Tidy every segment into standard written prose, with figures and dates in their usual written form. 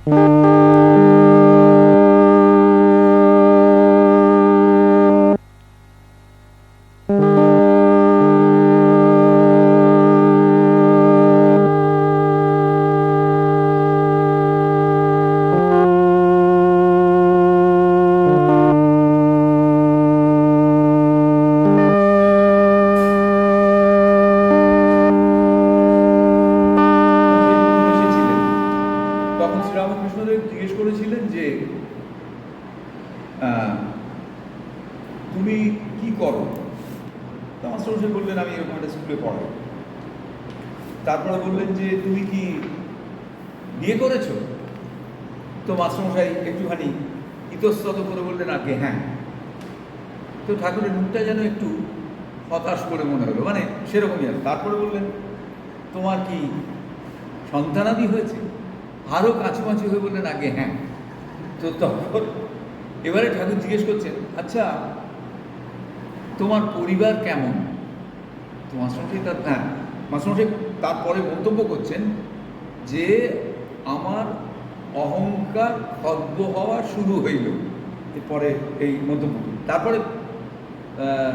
তুমি কি করো? তো মাস্টারমশাই বললেন আমি এরকম একটা স্কুলে পড়াই। তারপরে বললেন যে তুমি কি বিয়ে করেছো? তো মাস্টারমশাই একটুখানি ইতস্তত করে বললেন আগে হ্যাঁ। তো ঠাকুরের মুখটা যেন একটু হতাশ করে মনে হলো, মানে সেরকমই আর। তারপরে বললেন তোমার কি সন্তানাদি হয়েছে? আরও কাছামাছি হয়ে বললেন আগে হ্যাঁ। তো তখন এবারে ঠাকুর জিজ্ঞেস করছেন আচ্ছা তোমার পরিবার কেমন? তো মাস্টারমশাই মাস্টারমশাই তারপরে মন্তব্য করছেন যে আমার অহংকার খর্ব হওয়া শুরু হইল। এরপরে এই মন্তব্য তারপরে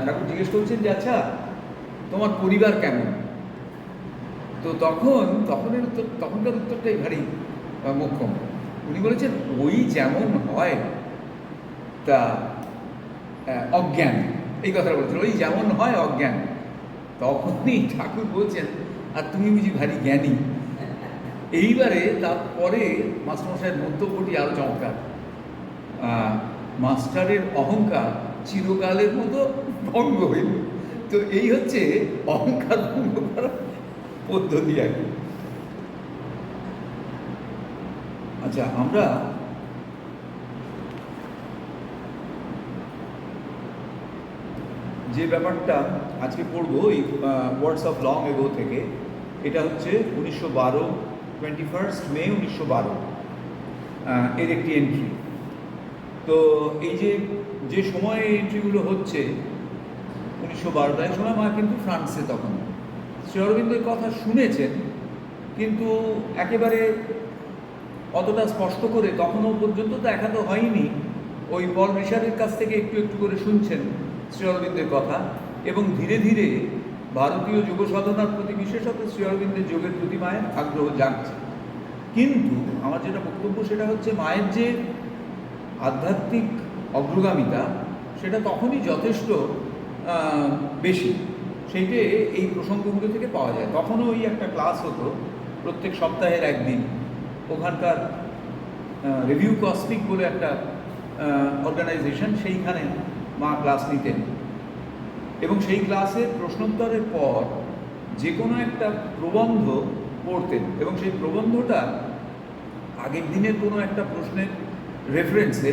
ঠাকুর জিজ্ঞেস করছেন যে আচ্ছা তোমার পরিবার কেমন? তো তখনকার উত্তরটাই ভারী মোক্ষম। উনি বলেছেন ওই যেমন হয় তা অজ্ঞান, এই কথাটা বলছেন, ওই যেমন হয় অজ্ঞান। তখনই ঠাকুর বলছেন আর তুমি বুঝি ভারী জ্ঞানী। এইবারে তারপরে মাস্টারমশাইয়ের মন্তব্যটি আরও চমৎকার। মাস্টারের অহংকার চিরকালের মতো ভঙ্গ হইল। তো এই হচ্ছে অহংকার ভঙ্গ করার পদ্ধতি আর কি। আচ্ছা, আমরা যে ব্যাপারটা আজকে পড়বো এই ওয়ার্ডস অফ লং এগো থেকে, এটা হচ্ছে 1912, 21 মে 1912 এর একটি এন্ট্রি। তো এই যে সময়ে এন্ট্রিগুলো হচ্ছে 1912 এই সময় মা কিন্তু ফ্রান্সে, তখন শ্রী অরবিন্দের কথা শুনেছেন কিন্তু একেবারে অতটা স্পষ্ট করে তখনও পর্যন্ত দেখানো হয়নি। ওই পল রিচার্ডের কাছ থেকে একটু একটু করে শুনছেন শ্রী অরবিন্দের কথা, এবং ধীরে ধীরে ভারতীয় যোগ সাধনার প্রতি, বিশেষত শ্রী অরবিন্দের যোগের প্রতি মায়ের আগ্রহ জাগছে। কিন্তু আমার যেটা বক্তব্য সেটা হচ্ছে মায়ের যে আধ্যাত্মিক অগ্রগামিতা সেটা তখনই যথেষ্ট বেশি, সেইটে এই প্রসঙ্গগুলো থেকে পাওয়া যায়। তখনও ওই একটা ক্লাস হতো প্রত্যেক সপ্তাহের একদিন, ওখানকার রিভিউ কসমিক বলে একটা অর্গানাইজেশন, সেইখানে মা ক্লাস নিতেন, এবং সেই ক্লাসের প্রশ্নোত্তরের পর যে কোনো একটা প্রবন্ধ পড়তেন, এবং সেই প্রবন্ধটা আগের দিনের কোনো একটা প্রশ্নের রেফারেন্সে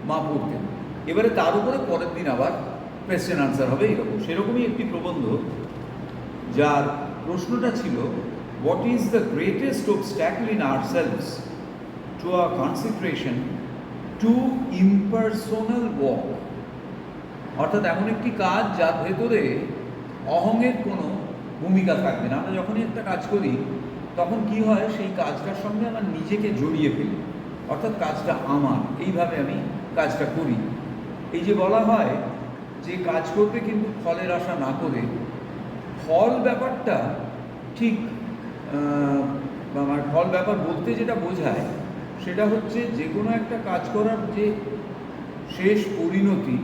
মা পড়তেন। এবারে তার উপরে পরের দিন আবার কোয়েশ্চেন আনসার হবে এরকম। সেরকমই একটি প্রবন্ধ যার প্রশ্নটা ছিল what is the greatest obstacle in ourselves to our concentration to impersonal work. অর্থাৎ এমন একটি কাজ যার ভেতরে অহংয়ের কোনো ভূমিকা থাকবে না। আমরা যখনই একটা কাজ করি তখন কি হয়, সেই কাজটার সঙ্গে আমার নিজেকে জড়িয়ে ফেলি, অর্থাৎ কাজটা আমার, এইভাবে আমি কাজটা করি। এই যে বলা হয় যে কাজ করবে কিন্তু ফলের আশা না করে, ফল ব্যাপারটা ঠিক আমার ফল ব্যাপার বলতে যেটা বোঝায় সেটা হচ্ছে যে কোনো একটা কাজ করার যে শেষ পরিণতি,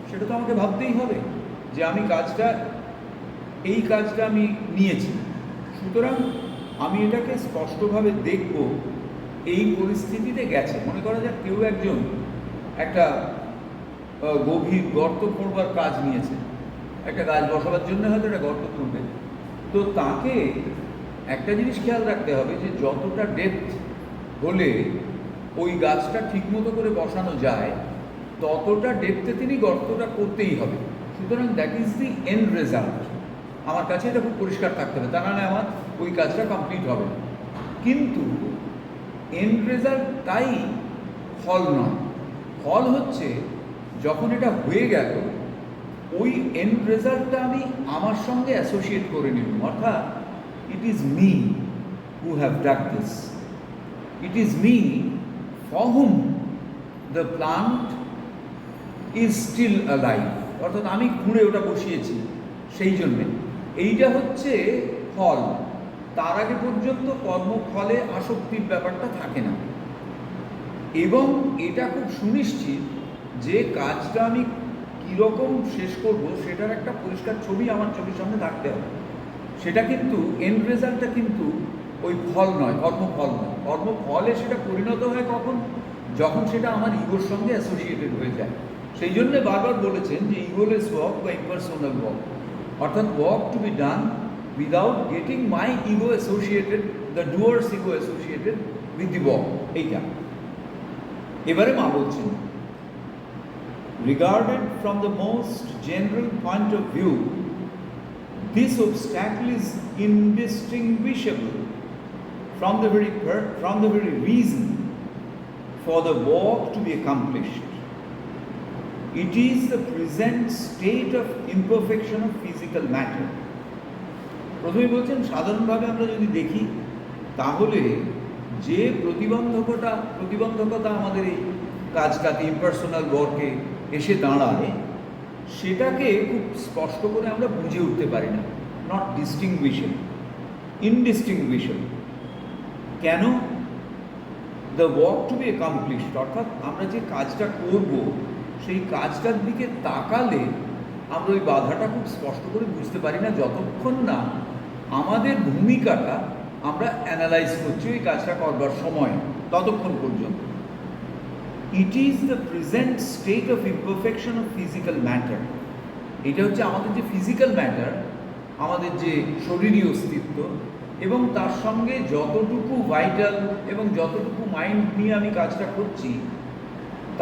সেটা তো আমাকে ভাবতেই হবে যে আমি এই কাজটা আমি নিয়েছি, সুতরাং আমি এটাকে স্পষ্টভাবে দেখব। এই পরিস্থিতিতে গেছে, মনে করা যাক কেউ একজন একটা গভীর গর্ত করবার কাজ নিয়েছে, একটা গাছ বসাবার জন্য হয়তো একটা গর্ত করবে। তো তাকে একটা জিনিস খেয়াল রাখতে হবে যে যতটা ডেপথ হলে ওই গাছটা ঠিকমতো করে বসানো যায় ততটা ডেপথে তিনি গর্তটা করতেই হবে। সুতরাং that is the end result. আমার কাছে এটা খুব পরিষ্কার থাকতে হবে, তা নাহলে আমার ওই কাজটা কমপ্লিট হবে না। কিন্তু এন্ড রেজাল্ট তাই ফল নয়। ফল হচ্ছে যখন এটা হয়ে গেল ওই এন্ড রেজাল্টটা আমি আমার সঙ্গে অ্যাসোসিয়েট করে নিলাম, অর্থাৎ it is me who have done this. It is me for whom the plant is still alive. অর্থাৎ আমি খুঁড়ে ওটা বসিয়েছি, সেই জন্যে এইটা হচ্ছে ফল। তার আগে পর্যন্ত কর্মফলে আসক্তির ব্যাপারটা থাকে না, এবং এটা খুব সুনিশ্চিত যে কাজটা আমি কীরকম শেষ করব সেটার একটা পরিষ্কার ছবি আমার চোখের সামনে থাকতে হবে। সেটা কিন্তু এন্ড রেজাল্টটা কিন্তু ওই ফল নয়, কর্মফল নয়। কর্মফলে সেটা পরিণত হয় কখন? যখন সেটা আমার ইগোর সঙ্গে অ্যাসোসিয়েটেড হয়ে যায়। সেই জন্যে বারবার বলেছেন যে ইগোলেস ওয়ার্ক বা ইম্পার্সোনাল ওয়ার্ক, অর্থাৎ work to be done without getting my ego associated, the doer's ego associated with the work. এইটা এবারে মা বলছেন, regarded from the most general point of view, this obstacle is indistinguishable from the very reason for the work to be accomplished. It is the present state of imperfection of physical matter. প্রথমে বলছেন সাধারণভাবে আমরা যদি দেখি তাহলে যে প্রতিবন্ধকতা আমাদের এই কাজটাকে ইম্পার্সোনাল ওয়ার্কে এসে দাঁড়ায়, সেটাকে খুব স্পষ্ট করে আমরা বুঝে উঠতে পারি না। Not distinguishable, indistinguishable. কেন? The work to be accomplished, অর্থাৎ আমরা যে কাজটা করব সেই কাজটার দিকে তাকালে আমরা ওই বাধাটা খুব স্পষ্ট করে বুঝতে পারি না, যতক্ষণ না আমাদের ভূমিকাটা আমরা অ্যানালাইজ করছি ওই কাজটা করবার সময়, ততক্ষণ পর্যন্ত। It is the present state of imperfection of physical matter. এটা হচ্ছে আমাদের যে ফিজিক্যাল ম্যাটার, আমাদের যে শরীরী অস্তিত্ব, এবং তার সঙ্গে যতটুকু ভাইটাল এবং যতটুকু মাইন্ড নিয়ে আমি কাজটা করছি,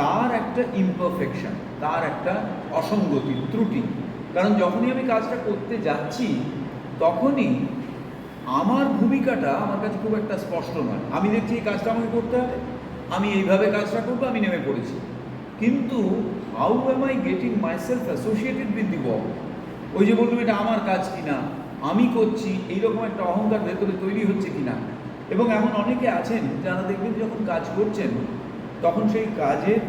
তার একটা ইমপারফেকশন, তার একটা অসঙ্গতি, ত্রুটি। কারণ যখনই আমি কাজটা করতে যাচ্ছি তখনই আমার ভূমিকাটা আমার কাছে খুব একটা স্পষ্ট নয়। আমি দেখছি এই কাজটা আমাকে করতে হবে, আমি এইভাবে কাজটা করবো, আমি নেমে পড়েছি। কিন্তু how M I getting myself associated with the work? ওই যে বললাম এটা আমার কাজ কিনা, আমি করছি, এইরকম একটা অহংকার ভেতরে তৈরি হচ্ছে কিনা। এবং এমন অনেকে আছেন যারা দেখবেন যখন কাজ করছেন তখন সেই কাজের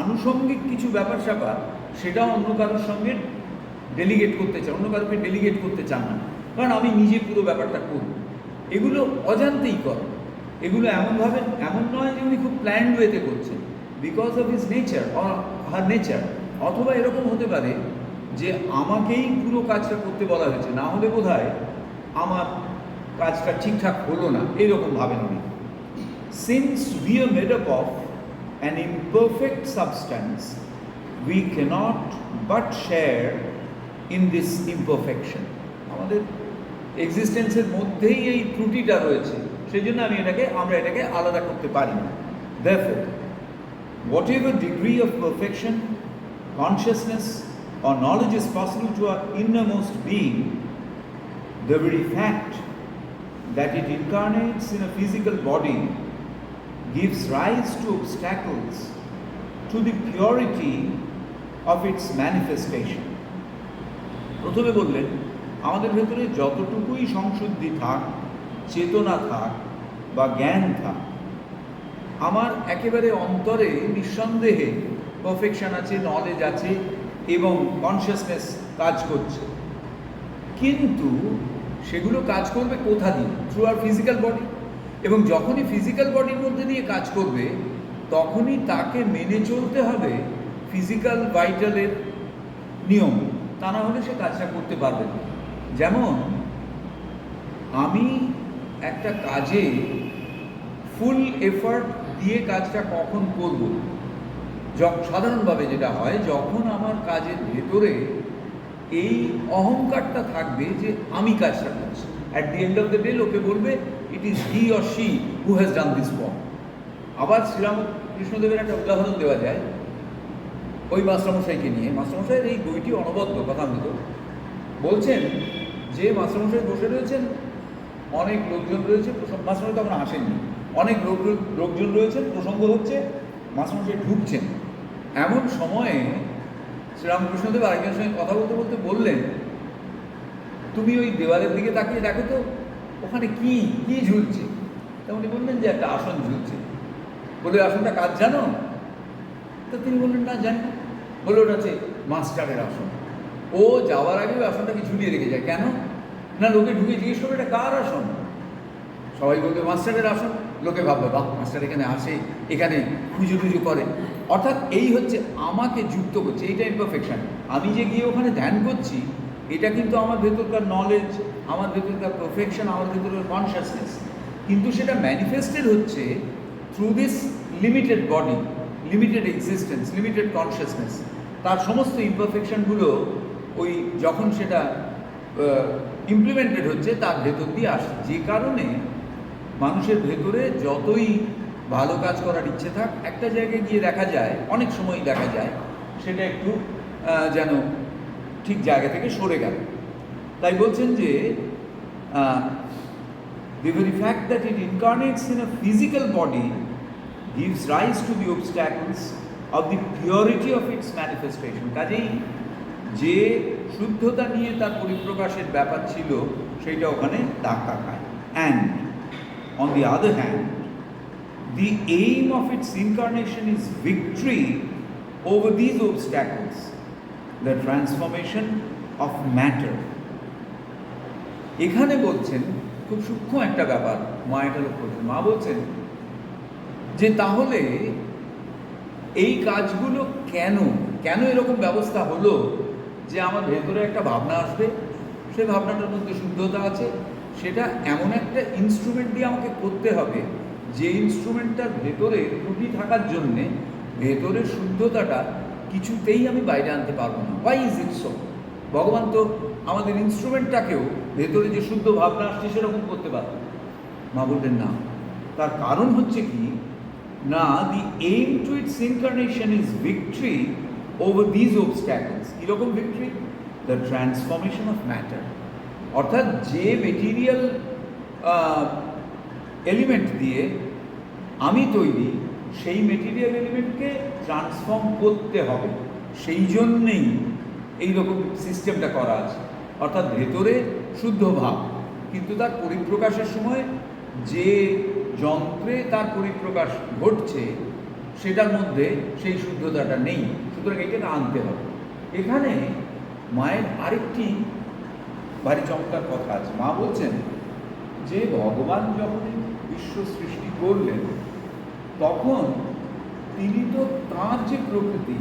আনুষঙ্গিক কিছু ব্যাপার স্যাপার সেটাও অন্য কারোর সঙ্গে ডেলিগেট করতে চান, অন্য কারোকে ডেলিগেট করতে চান না, কারণ আমি নিজে পুরো ব্যাপারটা করব। এগুলো অজান্তেই করে। এগুলো এমন নয় যে উনি খুব প্ল্যান্ড ওয়েতে করছেন, because of his nature or her nature. অথবা এরকম হতে পারে যে আমাকেই পুরো কাজটা করতে বলা হয়েছে, না হলে বোধহয় আমার কাজটা ঠিকঠাক হলো না, এইরকম ভাবেন উনি। Since we are made up of an imperfect substance, we cannot but share in this imperfection. আমাদের এক্সিস্টেন্সের মধ্যেই এই ত্রুটিটা রয়েছে, সেই জন্য আমরা এটাকে আলাদা করতে পারি না। Therefore, whatever degree of perfection, consciousness or knowledge is possible to our innermost being, the very fact that it incarnates in a physical body gives rise to obstacles to the purity of its manifestation. প্রথমে বললেন আমাদের ভেতরে যতটুকুই সংশুদ্ধি থাক, চেতনা থাক বা জ্ঞান থাক, আমার একেবারে অন্তরে নিঃসন্দেহে পারফেকশন আছে, নলেজ আছে এবং কনসিয়াসনেস কাজ করছে। কিন্তু সেগুলো কাজ করবে কোথা দিয়ে? থ্রু আর ফিজিক্যাল বডি। এবং যখনই ফিজিক্যাল বডির মধ্যে দিয়ে কাজ করবে তখনই তাকে মেনে চলতে হবে ফিজিক্যাল ভাইটালের নিয়ম, তা না হলে সে কাজটা করতে পারবে না। যেমন আমি একটা কাজে ফুল এফার্ট দিয়ে কাজটা কখন করব? সাধারণভাবে যেটা হয়, যখন আমার কাজের ভেতরে এই অহংকারটা থাকবে যে আমি কাজটা করছি। At the end of the day লোকে বলবে it is he or she who has done this work. আবার শ্রীরামকৃষ্ণদেবের একটা উদাহরণ দেওয়া যায় ওই মাস্টারমশাইকে নিয়ে। মাস্টারমশাইয়ের এই বইটি অনবদ্য কথামৃত। বলছেন যে মাস্টারমশাই বসে রয়েছেন, অনেক লোকজন রয়েছে, মাস্টারমশাই তখন আসেননি, অনেক লোকজন রয়েছেন, প্রসঙ্গ হচ্ছে, মাস্টারমশাই ঢুকছেন। এমন সময়ে শ্রীরামকৃষ্ণদেব আরেকজনের সঙ্গে কথা বলতে বলতে বললেন, তুমি ওই দেওয়ালের দিকে তাকিয়ে দেখো তো ওখানে কি ঝুলছে। তা উনি বললেন যে একটা আসন ঝুলছে। বলে আসনটা কাজ জানো? তো তিনি বললেন না জানি না। বলে ওটা হচ্ছে মাস্টারের আসন। ও যাওয়ার আগে ওই আসনটাকে ঝুলিয়ে রেখে যায়। কেন না, লোকে ঢুকে জিজ্ঞেস করবে এটা কার আসন। সবাই বলবে মাস্টারের আসন। লোকে ভাববে বাহ, মাস্টার এখানে আসে, এখানে খুঁজো টুজো করে। অর্থাৎ এই হচ্ছে আমাকে যুক্ত করছে, এইটা ইমপারফেকশন। আমি যে গিয়ে ওখানে ধ্যান করছি, এটা কিন্তু আমার ভেতরকার নলেজ, আমার ভেতরকার পারফেকশন, আমার ভেতরকার কনসিয়াসনেস। কিন্তু সেটা ম্যানিফেস্টেড হচ্ছে through this limited body, limited existence, limited consciousness. তার সমস্ত ইমপারফেকশনগুলো ওই যখন সেটা ইমপ্লিমেন্টেড হচ্ছে তার ভেতর দিয়ে আসছে। যে কারণে মানুষের ভেতরে যতই ভালো কাজ করার ইচ্ছে থাক, একটা জায়গায় গিয়ে দেখা যায়, অনেক সময় দেখা যায় সেটা একটু যেন ঠিক জায়গা থেকে সরে গেল। তাই বলছেন যে the very fact that it incarnates in a physical body gives rise to the obstacles of the purity of its manifestation. কাজেই যে শুদ্ধতা নিয়ে তার পরিপ্রকাশের ব্যাপার ছিল সেইটা ওখানে ধাক্কা খায়। And on the other hand, the aim of its incarnation is victory over these obstacles, the transformation of matter. এখানে বলছেন খুব সূক্ষ্ম একটা ব্যাপার, মা এটা লক্ষ্য করছেন। মা বলছেন যে তাহলে এই কাজগুলো কেন কেন এরকম ব্যবস্থা হলো যে আমার ভেতরে একটা ভাবনা আসবে, সেই ভাবনাটার মধ্যে শুদ্ধতা আছে, সেটা এমন একটা ইনস্ট্রুমেন্ট দিয়ে আমাকে করতে হবে যে ইনস্ট্রুমেন্টটার ভেতরে ত্রুটি থাকার জন্যে ভেতরের শুদ্ধতাটা কিছুতেই আমি বাইরে আনতে পারবো না। Why is it so? ভগবান তো আমাদের ইনস্ট্রুমেন্টটাকেও ভেতরে যে শুদ্ধ ভাবনা আসছে সেরকম করতে পারবে। মা বললেন না, তার কারণ হচ্ছে কি না, the aim to its incarnation is victory over these obstacles. কীরকম victory? The transformation of matter. অর্থাৎ যে মেটেরিয়াল এলিমেন্ট দিয়ে আমি তৈরি, সেই মেটেরিয়াল এলিমেন্টকে ট্রান্সফর্ম করতে হবে। সেই জন্যেই এইরকম সিস্টেমটা করা আছে। অর্থাৎ ভেতরে শুদ্ধ ভাব, কিন্তু তার পরিপ্রকাশের সময় যে যন্ত্রে তার পরিপ্রকাশ ঘটছে সেটার মধ্যে সেই শুদ্ধতাটা নেই। সুতরাং এটাকে আনতে হবে। এখানে মায়ের আরেকটি ভারী চমৎকার কথা আছে। মা বলছেন যে ভগবান যখন বিশ্ব সৃষ্টি করলেন তখন তিনি তো তাঁর যে প্রকৃতি,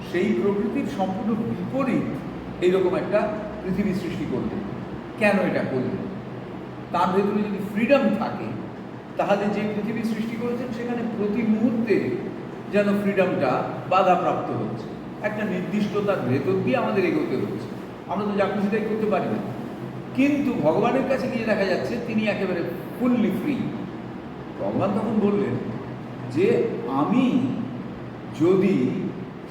সেই প্রকৃতির সম্পূর্ণ বিপরীত এইরকম একটা পৃথিবী সৃষ্টি করলেন। কেন এটা করলেন? তার ভেতরে যদি ফ্রিডম থাকে তাহলে যে পৃথিবী সৃষ্টি করেছেন সেখানে প্রতি মুহূর্তে যেন ফ্রিডমটা বাধাপ্রাপ্ত হচ্ছে, একটা নির্দিষ্টতার ভেতর দিয়ে আমাদের এগোতে হচ্ছে। আমরা তো যা খুশিটাই করতে পারি না, কিন্তু ভগবানের কাছে গিয়ে দেখা যাচ্ছে তিনি একেবারে ফুললি ফ্রি। ভগবান তখন বললেন যে আমি যদি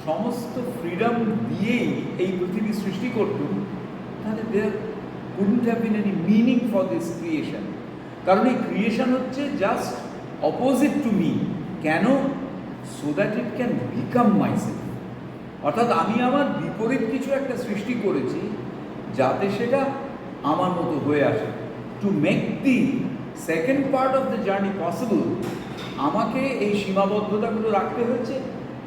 সমস্ত ফ্রিডম দিয়েই এই পৃথিবী সৃষ্টি করতুম তাহলে দেয়ার wouldn't have been any meaning for this creation. কারণ এই ক্রিয়েশন হচ্ছে জাস্ট অপোজিট টু মি। কেন? So that it can become myself. অর্থাৎ আমি আমার বিপরীত কিছু একটা সৃষ্টি করেছি যাতে সেটা আমার মতো হয়ে আসে। To make the second part of the journey possible, আমাকে এই সীমাবদ্ধতাগুলো রাখতে হয়েছে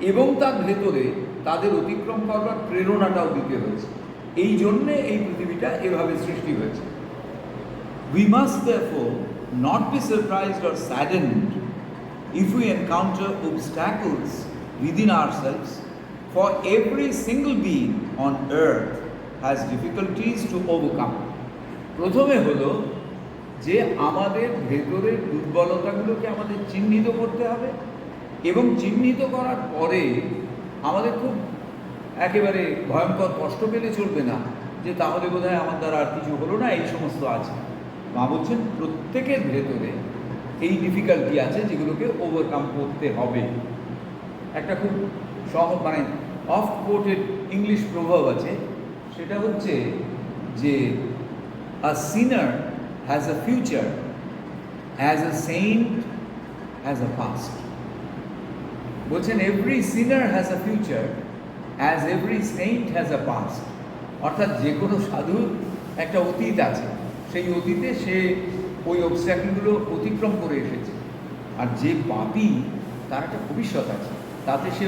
এবং তার ভেতরে তাদের অতিক্রম করবার প্রেরণাটাও দিতে হয়েছে। এই জন্যে এই পৃথিবীটা এভাবে সৃষ্টি হয়েছে। We must therefore not be surprised or saddened if we encounter obstacles within ourselves, for every single being on earth has difficulties to overcome. প্রথমে হলো যে আমাদের ভেতরের দুর্বলতাগুলোকে আমাদের চিহ্নিত করতে হবে, এবং চিহ্নিত করার পরে আমাদের খুব একেবারে ভয়ঙ্কর কষ্ট পেলে চলবে না যে তাহলে বোধহয় আমার দ্বারা আর কিছু হলো না, এই সমস্ত আছে। মা বলছেন প্রত্যেকের ভেতরে এই ডিফিকাল্টি আছে যেগুলোকে ওভারকাম করতে হবে। একটা খুব মানে অফ কোটেড ইংলিশ প্রভাব আছে, সেটা হচ্ছে যে a sinner has a future as a saint has a past. বলছেন every sinner has a future as every saint has a past. অর্থাৎ যে কোনো সাধুর একটা অতীত আছে, সেই অতীতে সে ওই অবস্ট্যাকেলগুলো অতিক্রম করে এসেছে, আর যে পাপী তার একটা ভবিষ্যৎ আছে, তাতে সে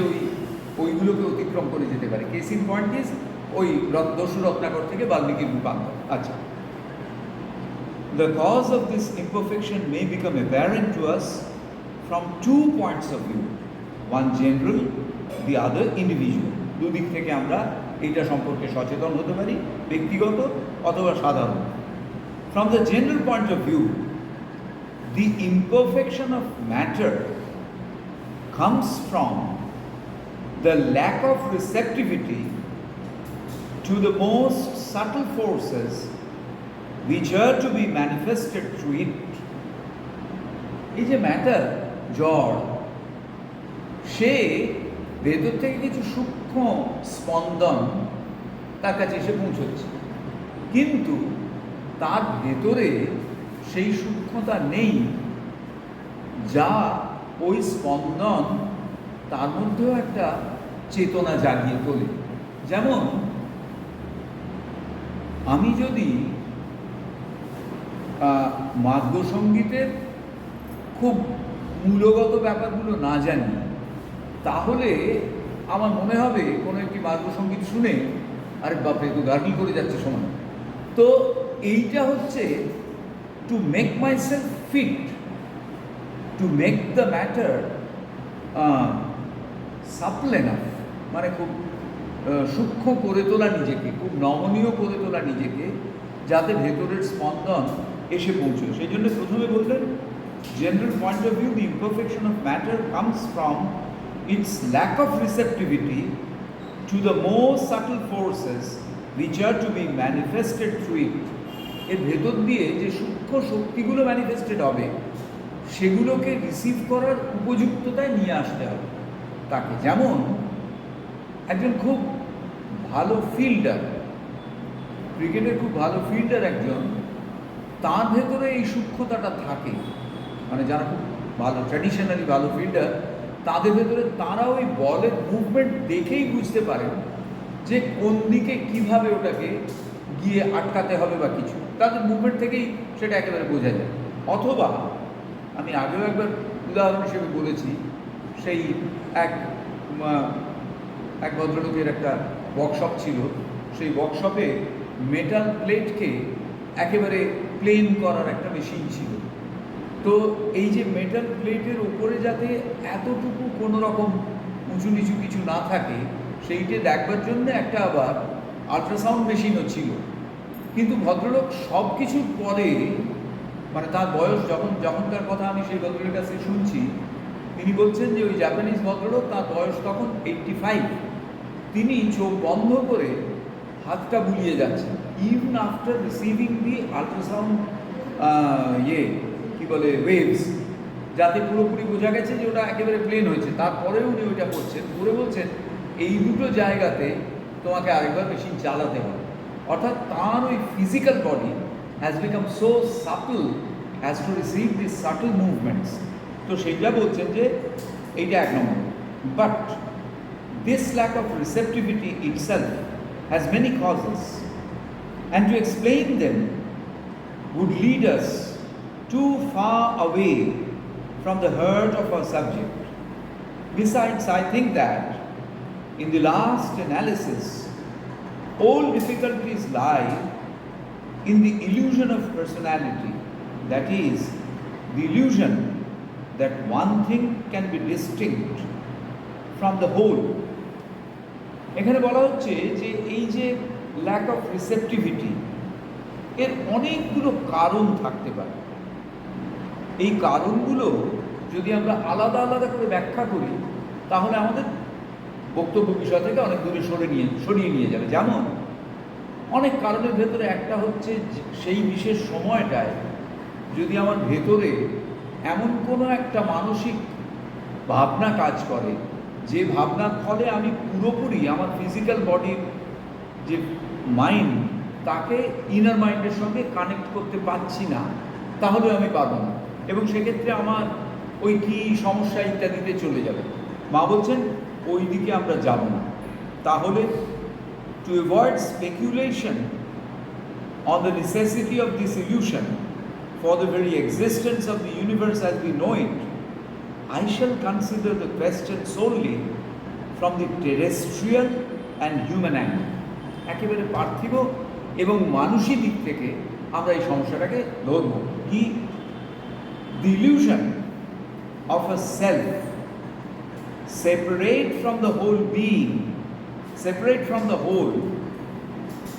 ওইগুলোকে অতিক্রম করে যেতে পারে। কেস ইন পয়েন্ট ইজ ওই দস্যু রত্নাকর থেকে বাল্মীকির রূপান্তর। আচ্ছা, the cause of this imperfection may become apparent to us from 2 points of view, one general, the other individual. দুদিক থেকে আমরা এইটা সম্পর্কে সচেতন হতে পারি, ব্যক্তিগত অথবা সাধারণ। From the general point of view, the imperfection of matter comes from the lack of receptivity to the most subtle forces which are to be manifested through it. এই যে ম্যাটার, জড়, সে ভেতর থেকে কিছু সূক্ষ্ম স্পন্দন তার কাছে এসে পৌঁছচ্ছে, কিন্তু তার ভেতরে সেই সূক্ষ্মতা নেই যা ওই স্পন্দন তার মধ্যেও একটা চেতনা জাগিয়ে তোলে। যেমন আমি যদি মাধ্য সঙ্গীতের খুব মূলগত ব্যাপারগুলো না জানি, তাহলে আমার মনে হবে কোনো একটি মাধ্য সঙ্গীত শুনে আরে বাপরে তো গার্গল করে যাচ্ছে সময়। তো এইটা হচ্ছে to make myself fit, to make the matter supple enough, মানে খুব সূক্ষ্ম করে তোলা নিজেকে, খুব নমনীয় করে তোলা নিজেকে, যাতে ভেতরের স্পন্দন এসে পৌঁছয়। সেই জন্য প্রথমে বললেন, general point of view, the imperfection of matter comes from its lack of receptivity to the most subtle forces which are to be manifested through it. এর ভেতর দিয়ে যে সূক্ষ্ম শক্তিগুলো ম্যানিফেস্টেড হবে, সেগুলোকে রিসিভ করার উপযুক্ততায় নিয়ে আসতে হবে তাকে। যেমন একজন খুব ভালো ফিল্ডার, ক্রিকেটের খুব ভালো ফিল্ডার একজন, তার ভেতরে এই সূক্ষ্মতাটা থাকে, মানে যারা খুব ভালো ট্র্যাডিশনালি ভালো ফিল্ডার, তাদের ভেতরে তারা ওই বলের মুভমেন্ট দেখেই বুঝতে পারেন যে কোন দিকে কীভাবে ওটাকে গিয়ে আটকাতে হবে বা কিছু, তাদের মুভমেন্ট থেকেই সেটা একেবারে বোঝা যায়। অথবা আমি আগেও একবার উদাহরণ হিসেবে বলেছি, সেই এক ভদ্রলোকের একটা ওয়ার্কশপ ছিল, সেই ওয়ার্কশপে মেটাল প্লেটকে একেবারে প্লেন করার একটা মেশিন ছিল। তো এই যে মেটাল প্লেটের ওপরে যাতে এতটুকু কোনো রকম উঁচু নিচু কিছু না থাকে, সেইটা দেখবার জন্য একটা আবার আল্ট্রাসাউন্ড মেশিনও ছিল। কিন্তু ভদ্রলোক সব কিছুর পরে, মানে তার বয়স যখনকার কথা আমি সেই ভদ্রলোকের কাছে শুনছি, তিনি বলছেন যে ওই জাপানিজ ভদ্রলোক, তার বয়স তখন 85, তিনি চোখ বন্ধ করে হাতটা বুলিয়ে যাচ্ছেন, ইভেন আফটার রিসিভিং দি আল্ট্রাসাউন্ড কি বলে ওয়েভস, যাতে পুরোপুরি বোঝা গেছে যে ওটা একেবারে প্লেন হয়েছে। তারপরেও উনি ওইটা করছেন, করে বলছেন এই দুটো জায়গাতে তোমাকে আরেকবার মেশিন চালাতে হবে। অর্থাৎ তার ওই physical body has become so subtle has to receive this subtle movements. তো সেইটা বলছেন যে এইটা এক নম্বর। But this lack of receptivity itself has many causes, and to explain them would lead us too far away from the heart of our subject. Besides, I think that in the last analysis, all difficulties lie in the illusion of personality, that is, the illusion that one thing can be distinct from the whole. এখানে বলা হচ্ছে যে এই যে lack of রিসেপ্টিভিটি, এর অনেকগুলো কারণ থাকতে পারে। এই কারণগুলো যদি আমরা আলাদা আলাদা করে ব্যাখ্যা করি, তাহলে আমাদের বক্তব্য বিষয় থেকে অনেক দূরে সরিয়ে নিয়ে যাবে। যেমন অনেক কারণের ভেতরে একটা হচ্ছে, সেই বিশেষ সময়টায় যদি আমার ভেতরে এমন কোনো একটা মানসিক ভাবনা কাজ করে, যে ভাবনার ফলে আমি পুরোপুরি আমার ফিজিক্যাল বডির যে মাইন্ড, তাকে ইনার মাইন্ডের সঙ্গে কানেক্ট করতে পারছি না, তাহলে আমি পারবো না, এবং সেক্ষেত্রে আমার ওই কী সমস্যা ইত্যাদিতে চলে যাবে। মা বলছেন ওই দিকে আমরা যাব না। তাহলে to avoid speculation on the necessity of this illusion, for the very existence of the universe as we know it, I shall consider the question solely from the terrestrial and human angle. একেবারে পার্থিব এবং মানুষী দিক থেকে আমরা এই সমস্যাটাকে ধরব। কি? The illusion of a self separate from the whole being, separate from the whole,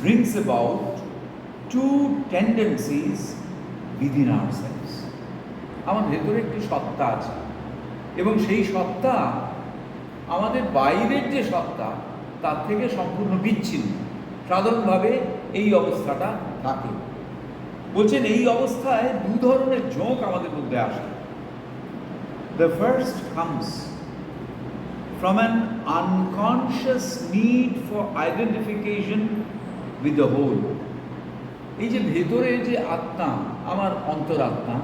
brings about two tendencies within ourselves. আমার ভেতরে একটি সত্তা আছে এবং সেই সত্তা আমাদের বাইরের যে সত্তা তার থেকে সম্পূর্ণ বিচ্ছিন্ন। সাধারণভাবে এই অবস্থাটা থাকে। বলছেন এই অবস্থায় দু ধরনের ঝোঁক আমাদের মধ্যে আসে। The first comes from an unconscious need for identification with the whole. এই যে ভেতরে যে আত্মা, আমার অন্তরাত্মা,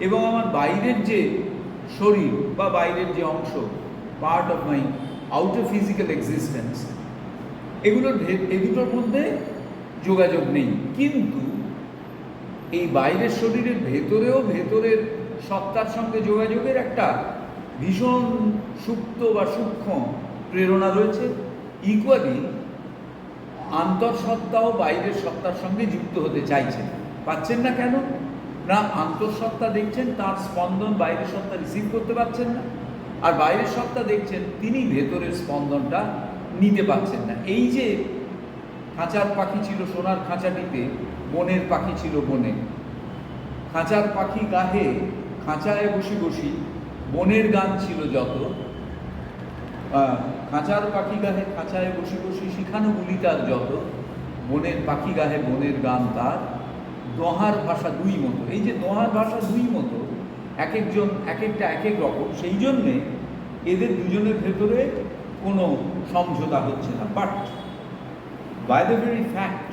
এবং আমার বাইরের যে শরীর বা বাইরের যে অংশ, part of my outer physical existence, এই দুটোর মধ্যে যোগাযোগ নেই। কিন্তু এই বাইরের শরীরের ভেতরেও ভেতরের সত্তার সঙ্গে যোগাযোগের একটা ভীষণ সুপ্ত বা সূক্ষ্ম প্রেরণা রয়েছে। ইকুয়ালি আন্তঃসত্ত্বাও বাইরের সত্তার সঙ্গে যুক্ত হতে চাইছেন, পাচ্ছেন না। কেন না? আন্তঃসত্ত্বা দেখছেন তার স্পন্দন বাইরের সত্তা রিসিভ করতে পারছেন না, আর বাইরের সত্তা দেখছেন তিনি ভেতরের স্পন্দনটা নিতে পারছেন না। এই যে খাঁচার পাখি ছিল সোনার খাঁচাটিতে, বনের পাখি ছিল বনে, খাঁচার পাখি গাহে খাঁচায় বসি বসি, বনের গান ছিল যত, খাঁচার পাখি গাহে খাঁচায় বসি বসি, শিখানো বুলি তার যত, বনের পাখি গাহে বনের গান তার, দোহার ভাষা দুই মতো। এই যে দোহার ভাষা দুই মতো, এক একজন এক একটা এক এক রকম, সেই জন্যে এদের দুজনের ভেতরে কোনো সমঝোতা হচ্ছে না। But by the very fact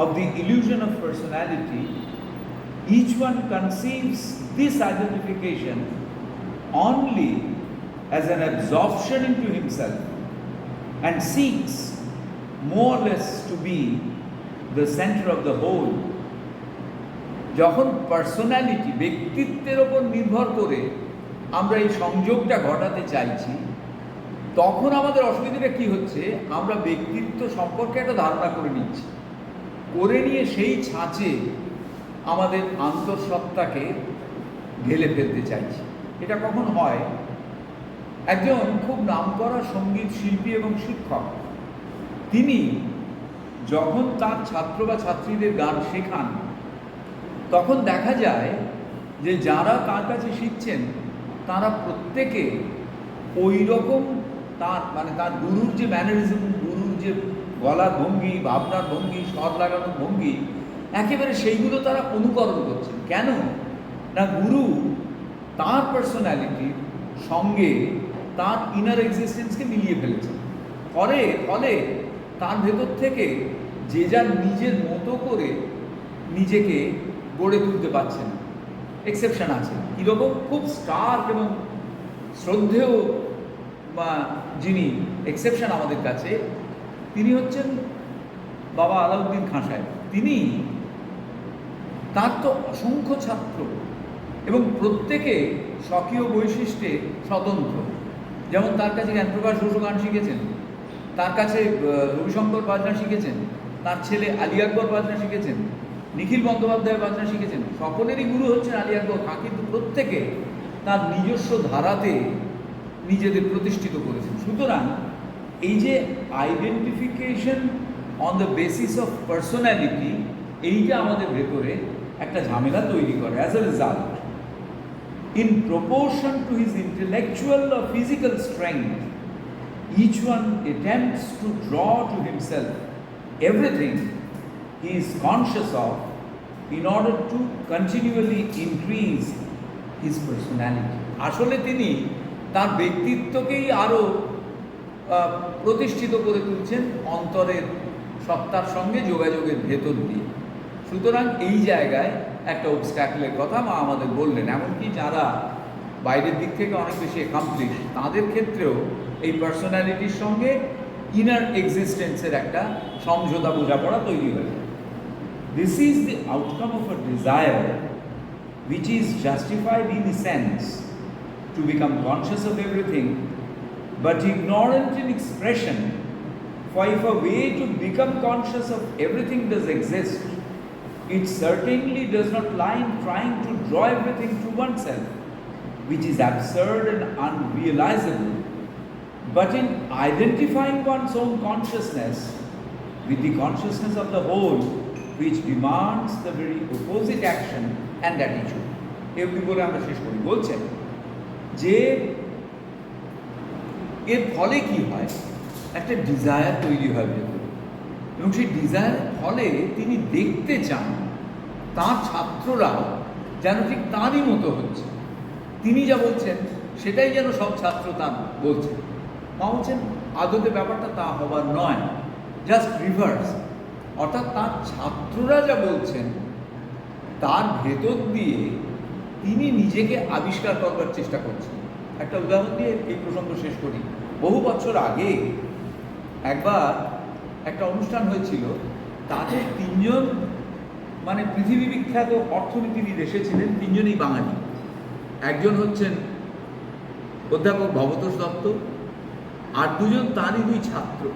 of the illusion of personality, each one conceives this identification only as an absorption into himself and seeks more or less to be the center of the whole. যখন personality, ব্যক্তিত্বের ওপর নির্ভর করে আমরা এই সংযোগটা ঘটাতে চাইছি, তখন আমাদের অসুবিধাটা কি হচ্ছে? আমরা ব্যক্তিত্ব সম্পর্কে একটা ধারণা করে নিচ্ছি, করে নিয়ে সেই ছাঁচে আমাদের আন্তঃসত্ত্বাকে ঢেলে ফেলতে চাইছি। এটা কখন হয়? একজন খুব নামকরা সঙ্গীত শিল্পী এবং শিক্ষক, তিনি যখন তার ছাত্র বা ছাত্রীদের গান শেখান, তখন দেখা যায় যে যারা তার কাছে শিখছেন তারা প্রত্যেকে ওই রকম তার গুরুর যে ম্যানারিজম, গুরুর যে গলার ভঙ্গি, ভাবনার ভঙ্গি, স্বর লাগানোর ভঙ্গি, একেবারে সেইগুলো তারা অনুকরণ করছেন। কেন না? গুরু তার পার্সোনালিটির সঙ্গে তার ইনার এক্সিস্টেন্সকে মিলিয়ে ফেলেছেন। ফলে তার ভেতর থেকে যে যার নিজের মতো করে নিজেকে গড়ে তুলতে পারছেন। এক্সেপশন আছে। কীরকম? খুব স্টার্ক এবং শ্রদ্ধেয় বা যিনি এক্সেপশন আমাদের কাছে, তিনি হচ্ছেন বাবা আলাউদ্দিন খাঁ সাহেব। তিনি, তার তো অসংখ্য ছাত্র এবং প্রত্যেকে স্বকীয় বৈশিষ্ট্যে স্বতন্ত্র। যেমন তার কাছে জ্ঞানপ্রকাশ বসু গান শিখেছেন, তার কাছে রবিশঙ্কর বাজনা শিখেছেন, তার ছেলে আলী আকবর বাজনা শিখেছেন, নিখিল বন্দ্যোপাধ্যায় বাজনা শিখেছেন। সকলেরই গুরু হচ্ছেন আলী আকবর খাঁ, কিন্তু প্রত্যেকে তার নিজস্ব ধারাতে নিজেদের প্রতিষ্ঠিত করেছেন। সুতরাং এই যে identification on the basis of personality, এইটা আমাদের ভেতরে একটা ঝামেলা তৈরি করে। As a result, in proportion to his intellectual or physical strength, each one attempts to draw to himself everything he is conscious of in order to continually increase his personality. আসলে তিনি তার ব্যক্তিত্বকেই আরও প্রতিষ্ঠিত করে তুলছেন অন্তরের সত্তার সঙ্গে যোগাযোগের ভেতর দিয়ে। সুতরাং এই জায়গায় একটা অবস্ট্যাকলের কথা মা আমাদের বললেন। এমনকি যারা বাইরের দিক থেকে অনেক বেশি অ্যাকমপ্লিশ, তাদের ক্ষেত্রেও এই পার্সোনালিটির সঙ্গে ইনার এক্সিস্টেন্সের একটা সমঝোতা বোঝাপড়া তৈরি হয়েছে। This is the outcome of a desire which is justified in a sense to become conscious of everything, but ignorant in expression. For if a way to become conscious of everything does exist, it certainly does not lie in trying to draw everything to oneself, which is absurd and unrealizable, but in identifying one's own consciousness with the consciousness of the whole, which demands the very opposite action and attitude. এমনি বলে আমরা শেষ করি। বলছেন যে এর ফলে কি হয়, একটা ডিজায়ার তৈরি হয় ভেতরে, এবং সেই ডিজায়ারের ফলে তিনি দেখতে চান তার ছাত্ররা যেন ঠিক তারই মতো হচ্ছে, তিনি যা বলছেন সেটাই যেন সব ছাত্র তার বলছে। মা বলছেন আদতে ব্যাপারটা তা হবার নয়, জাস্ট রিভার্স, অর্থাৎ তার ছাত্ররা যা বলছেন তার ভেতর দিয়ে তিনি নিজেকে আবিষ্কার করবার চেষ্টা করছেন। একটা উদাহরণ দিয়ে এই প্রসঙ্গ শেষ করি। বহু বছর আগে একবার একটা অনুষ্ঠান হয়েছিল, তাতে তিনজন মানে পৃথিবী বিখ্যাত অর্থনীতিবিদ এসেছিলেন, তিনজনই বাঙালি। একজন হচ্ছেন অধ্যাপক ভবতোষ দত্ত, আর দুজন তারই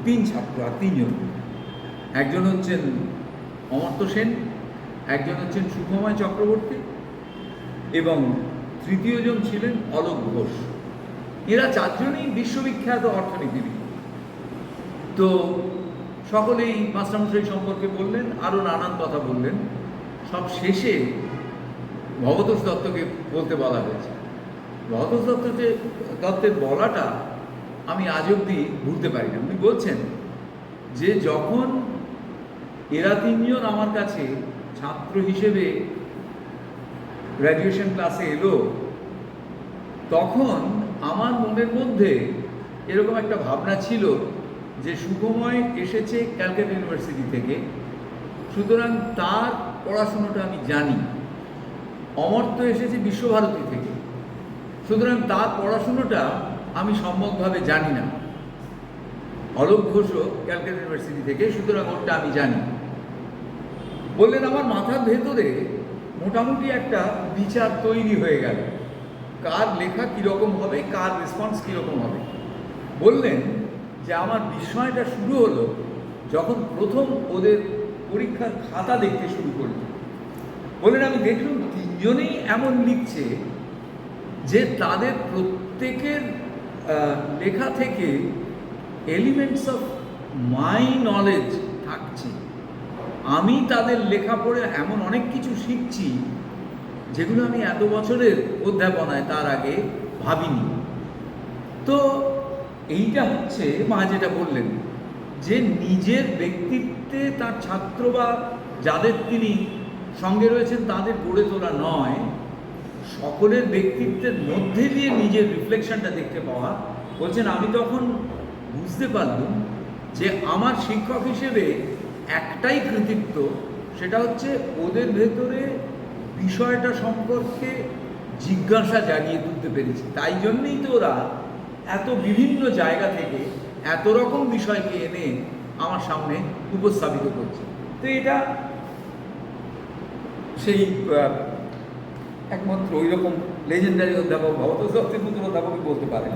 তিন ছাত্র আর তিনজন। একজন হচ্ছেন অমর্ত্য সেন, একজন হচ্ছেন সুখময় চক্রবর্তী, এবং তৃতীয়জন ছিলেন অলোক ঘোষ। এরা চারজনই বিশ্ববিখ্যাত অর্থনীতিবিদ। তো সকলেই মাস্টারমশাই সম্পর্কে বললেন, আরও নানান কথা বললেন। সব শেষে ভবতোষ দত্তকে বলতে বলা হয়েছে। ভবতোষ দত্তের বলাটা আমি আজ অবধি ভুলতে পারি না। উনি বলছেন যে যখন এরা তিনজন আমার কাছে ছাত্র হিসেবে গ্র্যাজুয়েশন ক্লাসে এলো, তখন আমার মনের মধ্যে এরকম একটা ভাবনা ছিল যে সুখময় এসেছে ক্যালকাটা ইউনিভার্সিটি থেকে, সুতরাং তার পড়াশুনোটা আমি জানি। অমর্ত্য এসেছে বিশ্বভারতী থেকে, সুতরাং তার পড়াশুনোটা আমি সম্যকভাবে জানি না। অলোক ঘোষও ক্যালকাটা ইউনিভার্সিটি থেকে, সুতরাং ওরটা আমি জানি। বললেন আমার মাথার ভেতরে মোটামুটি একটা বিচার তৈরি হয়ে গেল, কার লেখা কীরকম হবে, কার রেসপন্স কীরকম হবে। বললেন যে আমার বিস্ময়টা শুরু হলো যখন প্রথম ওদের পরীক্ষার খাতা দেখতে শুরু করল। বললেন আমি দেখলাম তিনজনেই এমন লিখছে যে তাদের প্রত্যেকের লেখা থেকে এলিমেন্টস অফ মাই নলেজ থাকছে। আমি তাদের লেখা পড়ে এমন অনেক কিছু শিখছি যেগুলো আমি এত বছরের অধ্যাপনায় তার আগে ভাবিনি। তো এইটা হচ্ছে মা যেটা বললেন, যে নিজের ব্যক্তিত্বে তার ছাত্র বা যাদের তিনি সঙ্গে রয়েছেন তাদের গড়ে তোলা নয়, সকলের ব্যক্তিত্বের মধ্যে দিয়ে নিজের রিফ্লেকশনটা দেখতে পাওয়া। বলছেন আমি তখন বুঝতে পারলাম যে আমার শিক্ষক হিসেবে একটাই কৃতিত্ব, সেটা হচ্ছে ওদের ভেতরে বিষয়টা সম্পর্কে জিজ্ঞাসা জাগিয়ে তুলতে পেরেছি। তাই জন্যই তো ওরা এত বিভিন্ন জায়গা থেকে এত রকম বিষয়কে এনে আমার সামনে উপস্থাপিত করছে। তো এটা সেই একমাত্র ওই রকম লেজেন্ডারি অধ্যাপক ভবতোষ দত্তের মতো অধ্যাপকই বলতে পারেন।